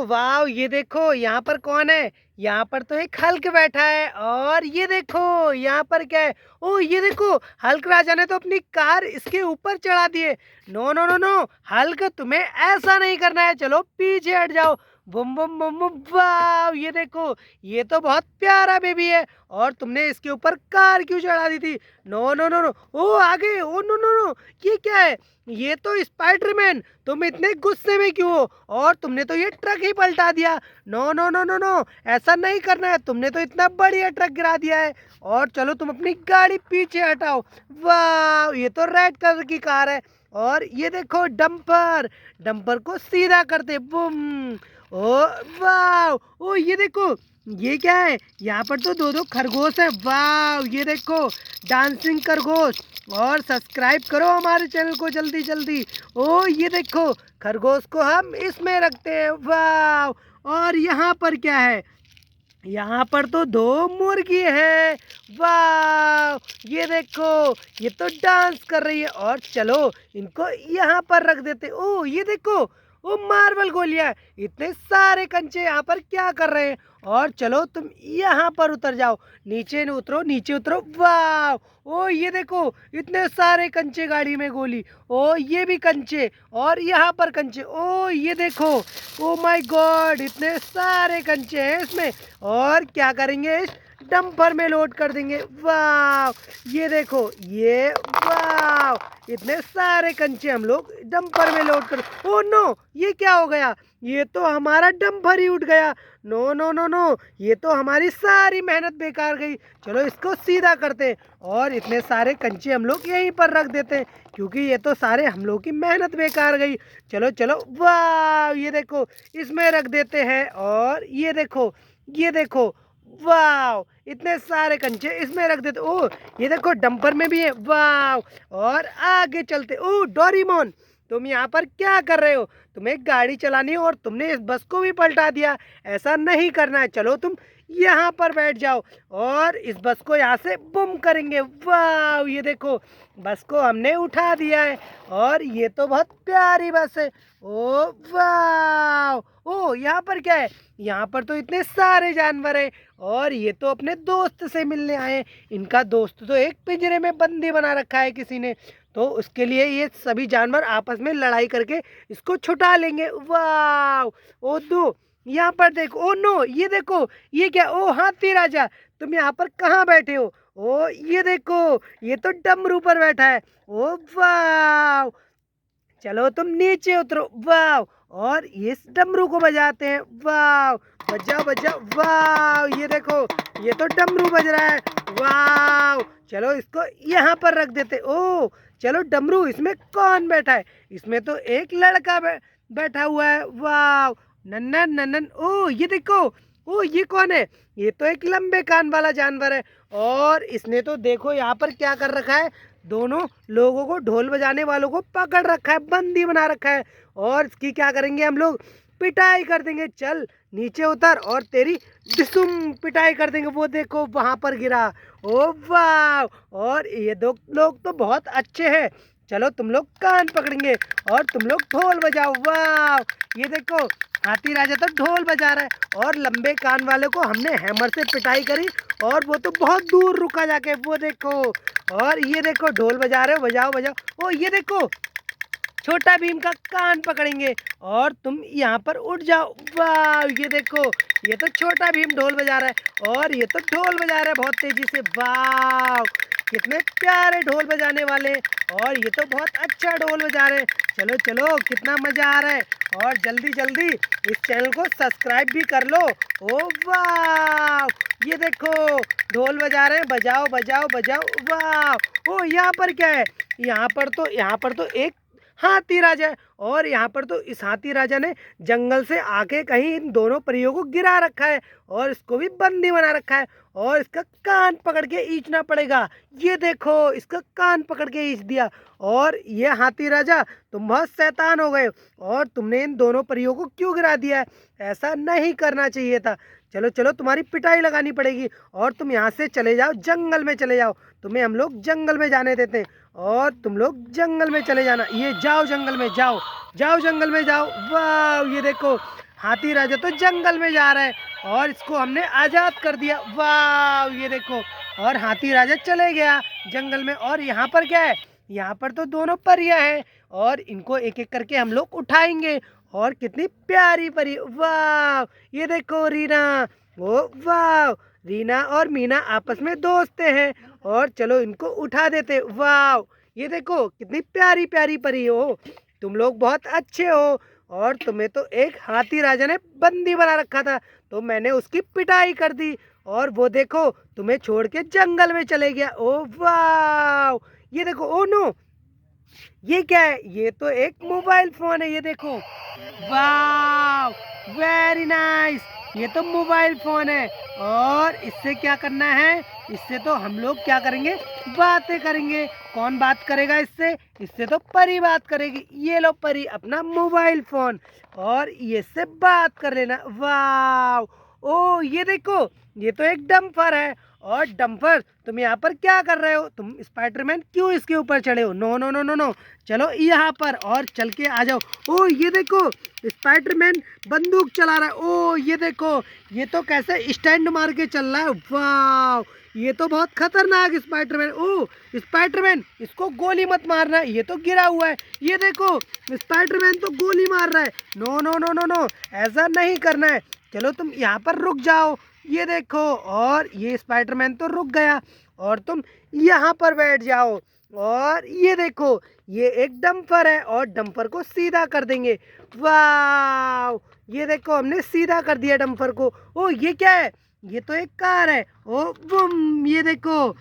Oh wow! ये देखो यहाँ पर कौन है? यहाँ पर तो एक हल्क बैठा है और ये देखो यहाँ पर क्या है? ओह ये देखो हल्क राजा ने तो अपनी कार इसके ऊपर चढ़ा दी है। No, no, no, no Hulk तुम्हें ऐसा नहीं करना है। चलो पीछे हट जाओ। बुम, बुम, बुम, बुम वाओ! ये देखो ये तो बहुत प्यारा बेबी है और तुमने इसके ऊपर कार क्यों चढ़ा दी थी? नो, नो, नो, नो ओह आगे ओह नो, नो, नो ये क्या है? ये तो स्पाइडरमैन तुम इतने गुस्से में क्यों हो? और तुमने तो ये ट्रक ही पलटा दिया। No, no, no, no, no ऐसा नहीं करना है। तुमने तो इतना बढ़िया ट्रक गिरा दिया है और चलो तुम अपनी गाड़ी पीछे हटाओ। वाह! ये तो रेड कलर की कार है और ये देखो डंपर, डंपर को सीधा कर दे बूम! ओह वाह! ओह ये देखो ये क्या है? यहाँ पर तो 2-2 खरगोश हैं। वाह! ये देखो डांसिंग खरगोश और सब्सक्राइब करो हमारे चैनल को जल्दी जल्दी। ओह ये देखो खरगोश को हम इसमें रखते हैं। वाह! और यहाँ पर क्या है? यहाँ पर तो 2 मुर्गी है। वाह! ये देखो ये तो डांस कर रही है और चलो इनको यहाँ पर रख देते। ओह ये देखो वो मार्बल गोलियां इतने सारे कंचे यहाँ पर क्या कर रहे हैं? और चलो तुम यहाँ पर उतर जाओ। नीचे न उतरो, नीचे उतरो। वाह! ओ ये देखो इतने सारे कंचे गाड़ी में गोली। ओ ये भी कंचे और यहाँ पर कंचे। ओ ये देखो ओ माय गॉड इतने सारे कंचे हैं इसमें और क्या करेंगे इस डंपर में लोड कर देंगे। वाह! ये देखो ये वाह! इतने सारे कंचे हम लोग डंपर में लोड कर। ओ नो ये क्या हो गया? ये तो हमारा डंपर ही उठ गया। नो नो नो नो ये तो हमारी सारी मेहनत बेकार गई। चलो इसको सीधा करते हैं और इतने सारे कंचे हम लोग यहीं पर रख देते हैं क्योंकि ये तो सारे हम लोग की मेहनत बेकार गई। चलो चलो वाह! ये देखो इसमें रख देते हैं और ये देखो वाह! इतने सारे कंचे इसमें रख देते। ओह ये देखो डंपर में भी है। वाह! और आगे चलते। ओह डोरेमोन तुम यहाँ पर क्या कर रहे हो? तुम्हें गाड़ी चलानी है और तुमने इस बस को भी पलटा दिया। ऐसा नहीं करना है। चलो तुम यहाँ पर बैठ जाओ और इस बस को यहाँ से बुम करेंगे। वाह! ये देखो बस को हमने उठा दिया है और ये तो बहुत प्यारी बस है। ओ वाह! ओ यहाँ पर क्या है? यहाँ पर तो इतने सारे जानवर हैं और ये तो अपने दोस्त से मिलने आए हैं। इनका दोस्त तो एक पिंजरे में बंदी बना रखा है किसी ने, तो उसके लिए ये सभी जानवर आपस में लड़ाई करके इसको छुटा लेंगे। वाह! ओ दो यहाँ पर देखो। ओ नो ये देखो ये क्या? ओ हाथी राजा तुम यहाँ पर कहाँ बैठे हो? ओ ये देखो ये तो डमरू पर बैठा है। ओ वाह! चलो तुम नीचे उतरो। वाह! और इस डमरू को बजाते हैं। वाह! बजाओ बजाओ। वाह! ये देखो ये तो डमरू बज रहा है। वाह! चलो इसको यहाँ पर रख देते। ओह चलो डमरू इसमें कौन बैठा है? इसमें तो एक लड़का बैठा हुआ है। वाह! नन्नन नन्नन। ओह ये देखो ओह ये कौन है? ये तो एक लंबे कान वाला जानवर है और इसने तो देखो यहाँ पर क्या कर रखा है। दोनों लोगों को ढोल बजाने वालों को पकड़ रखा है, बंदी बना रखा है और इसकी क्या करेंगे हम लोग? पिटाई कर देंगे। चल नीचे उतर और तेरी डिसुम पिटाई कर देंगे। वो देखो वहां पर गिरा। ओ वाह! और ये दो लोग तो बहुत अच्छे हैं। चलो तुम लोग कान पकड़ेंगे और तुम लोग ढोल बजाओ। वाह! ये देखो हाथी राजा तो ढोल बजा रहा है और लंबे कान वाले को हमने हैमर से पिटाई करी और वो तो बहुत दूर रुका जाके। वो देखो और ये देखो ढोल बजा रहे हो। बजाओ बजाओ। ओ ये देखो छोटा भीम का कान पकड़ेंगे और तुम यहाँ पर उठ जाओ। वाह! ये देखो ये तो छोटा भीम ढोल बजा रहा है और ये तो ढोल बजा रहा है बहुत तेजी से। वाह! कितने प्यारे ढोल बजाने वाले और ये तो बहुत अच्छा ढोल बजा रहे हैं। चलो चलो कितना मज़ा आ रहा है और जल्दी जल्दी इस चैनल को सब्सक्राइब भी कर लो। ओ वाह! ये देखो ढोल बजा रहे हैं। बजाओ बजाओ बजाओ। वाह! ओ यहाँ पर तो एक हाथी राजा है और यहाँ पर तो इस हाथी राजा ने जंगल से आके कहीं इन दोनों परियों को गिरा रखा है और इसको भी बंदी बना रखा है और इसका कान पकड़ के खींचना पड़ेगा। ये देखो इसका कान पकड़ के खींच दिया और ये हाथी राजा तुम बहुत शैतान हो गए और तुमने इन दोनों परियों को क्यों गिरा दिया है? ऐसा नहीं करना चाहिए था। चलो चलो तुम्हारी पिटाई लगानी पड़ेगी और तुम यहाँ से चले जाओ, जंगल में चले जाओ। तुम्हें हम लोग जंगल में जाने देते हैं और तुम लोग जंगल में चले जाना। ये जाओ जंगल में जाओ, जाओ जंगल में जाओ। वाह! ये देखो हाथी राजा तो जंगल में जा रहा है और इसको हमने आज़ाद कर दिया। वाह, ये देखो, और हाथी राजा चले गया जंगल में। और यहाँ पर क्या है, यहाँ पर तो दोनों परियां हैं और इनको एक एक करके हम लोग उठाएंगे। और कितनी प्यारी परी, वाह, ये देखो रीना, ओ वाह, रीना और मीना आपस में दोस्त हैं और चलो इनको उठा देते। वाह, ये देखो कितनी प्यारी प्यारी परी हो, तुम लोग बहुत अच्छे हो। और तुम्हें तो एक हाथी राजा ने बंदी बना रखा था तो मैंने उसकी पिटाई कर दी और वो देखो तुम्हें छोड़ के जंगल में चले गया। ओ वाह, ये देखो, ओ नो, ये क्या है, ये तो एक मोबाइल फोन है, ये देखो, वाह, वेरी नाइस, ये तो मोबाइल फोन है। और इससे क्या करना है, इससे तो हम लोग क्या करेंगे, बातें करेंगे। कौन बात करेगा इससे, इससे तो परी बात करेगी। ये लो परी अपना मोबाइल फोन और ये से बात कर लेना। वाह, ओ ये देखो, ये तो एक डम्पर है। और डम्पर, तुम यहाँ पर क्या कर रहे हो, तुम स्पाइडरमैन क्यों इसके ऊपर चढ़े हो, no no no no no, चलो यहाँ पर और चल के आ जाओ। ओ ये देखो, स्पाइडरमैन बंदूक चला रहा है। ओ ये देखो, ये तो कैसे स्टैंड मार के चल रहा है। वाह, ये तो बहुत खतरनाक स्पाइडरमैन। ओ स्पाइडरमैन, इसको गोली मत मारना, ये तो गिरा हुआ है। ये देखो, स्पाइडरमैन तो गोली मार रहा है। No no no no no, ऐसा नहीं करना है, चलो तुम यहाँ पर रुक जाओ। ये देखो, और ये स्पाइडरमैन तो रुक गया और तुम यहाँ पर बैठ जाओ। और ये देखो, ये एक डंपर है और डंपर को सीधा कर देंगे। वाह, ये देखो हमने सीधा कर दिया डंपर को। ओ ये क्या है, ये तो एक कार है। ओ बुम, ये देखो,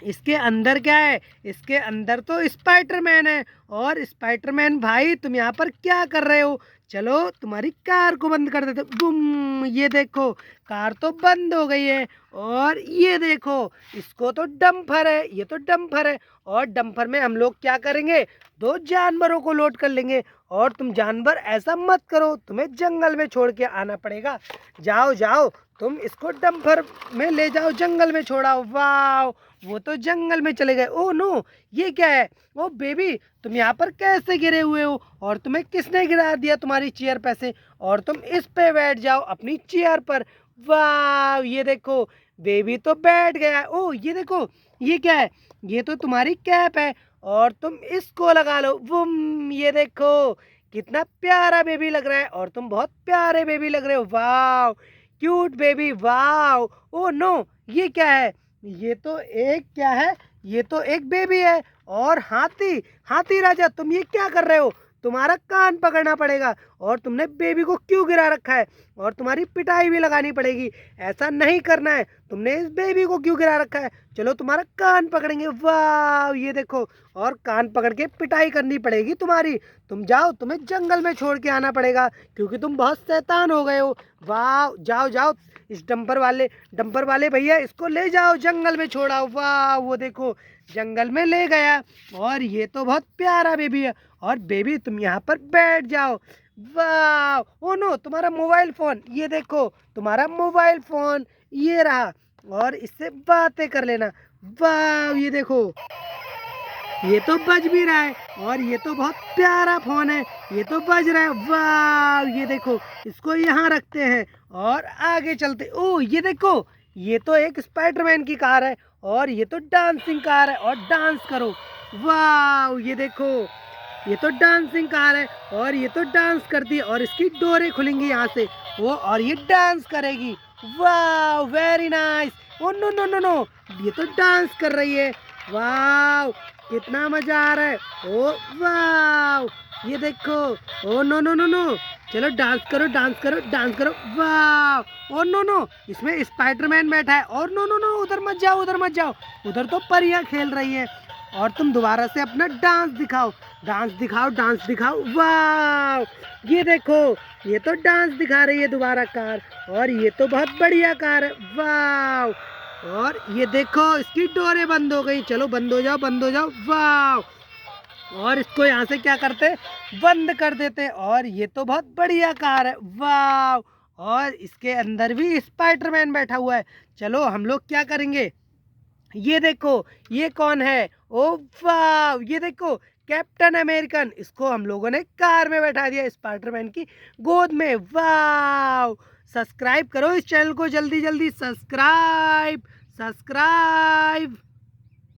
इसके अंदर क्या है, इसके अंदर तो स्पाइडरमैन है। और स्पाइडरमैन भाई, तुम यहाँ पर क्या कर रहे हो, चलो तुम्हारी कार को बंद कर देते। बुम, ये देखो, कार तो बंद हो गई है। और ये देखो, इसको तो डंपर है, ये तो डंपर है। और डंपर में हम लोग क्या करेंगे, दो जानवरों को लोड कर लेंगे। और तुम जानवर ऐसा मत करो, तुम्हें जंगल में छोड़ के आना पड़ेगा। जाओ जाओ, तुम इसको डंपर में ले जाओ, जंगल में छोड़ाओ। वाह, वो तो जंगल में चले गए। ओ नो, ये क्या है, ओ बेबी, तुम यहाँ पर कैसे गिरे हुए हो और तुम्हें किसने गिरा दिया तुम्हारी चेयर पे से, और तुम इस पे बैठ जाओ अपनी चेयर पर। वाह, ये देखो, बेबी तो बैठ गया है। ओ ये देखो, ये क्या है, ये तो तुम्हारी कैप है और तुम इसको लगा लो। बुम, ये देखो, कितना प्यारा बेबी लग रहा है और तुम बहुत प्यारे बेबी लग रहे हो। वाह, क्यूट बेबी, वाह। ओ नो, ये क्या है, ये तो एक क्या है, ये तो एक बेबी है। और हाथी, हाथी राजा, तुम ये क्या कर रहे हो, तुम्हारा कान पकड़ना पड़ेगा। और तुमने बेबी को क्यों गिरा रखा है और तुम्हारी पिटाई भी लगानी पड़ेगी। ऐसा नहीं करना है, तुमने इस बेबी को क्यों गिरा रखा है, चलो तुम्हारा कान पकड़ेंगे। वाह, ये देखो, और कान पकड़ के पिटाई करनी पड़ेगी तुम्हारी। तुम जाओ, तुम्हें जंगल में छोड़ के आना पड़ेगा क्योंकि तुम बहुत शैतान हो गए हो। वाह, जाओ जाओ, इस डंपर वाले भैया, इसको ले जाओ, जंगल में छोड़ाओ। वाह, वो देखो, जंगल में ले गया। और ये तो बहुत प्यारा बेबी है। और बेबी, तुम यहाँ पर बैठ जाओ। वाह, ओ नो, तुम्हारा मोबाइल फ़ोन, ये देखो, तुम्हारा मोबाइल फ़ोन ये रहा और इससे बातें कर लेना। वाह, ये देखो, ये तो बज भी रहा है और ये तो बहुत प्यारा फ़ोन है, ये तो बज रहा है। वाह, ये देखो, इसको यहाँ रखते हैं और आगे चलते। ओ ये देखो, ये तो एक स्पाइडरमैन की कार है और ये तो डांसिंग कार है और डांस करो। वाह, ये देखो, ये तो डांसिंग कार है और ये तो डांस करती है और इसकी डोरें खुलेंगी यहाँ से वो, और ये डांस करेगी। वाह, very nice. Oh no no no no, ये तो डांस कर रही है। वाह, कितना मजा आ रहा है। ओ वाह, ये देखो, oh no no no no, चलो डांस करो डांस करो डांस करो। वाह, ओ नो नो, इसमें स्पाइडरमैन बैठा है। और नो नो नो, उधर मत जाओ, उधर मत जाओ, उधर तो परियां खेल रही हैं। और तुम दोबारा से अपना डांस दिखाओ, डांस दिखाओ, डांस दिखाओ। वाह, ये देखो, ये तो डांस दिखा रही है दोबारा कार, और ये तो बहुत बढ़िया कार है। वाह, और ये देखो, इसकी डोरें बंद हो गई, चलो बंद हो जाओ, बंद हो जाओ। वाह, और इसको यहाँ से क्या करते, बंद कर देते। और ये तो बहुत बढ़िया कार है। वाह, और इसके अंदर भी स्पाइडरमैन बैठा हुआ है। चलो हम लोग क्या करेंगे, ये देखो, ये कौन है, ओ वाह, ये देखो, कैप्टन अमेरिकन, इसको हम लोगों ने कार में बैठा दिया स्पाइडरमैन की गोद में। वाव! सब्सक्राइब करो इस चैनल को, जल्दी जल्दी सब्सक्राइब सब्सक्राइब।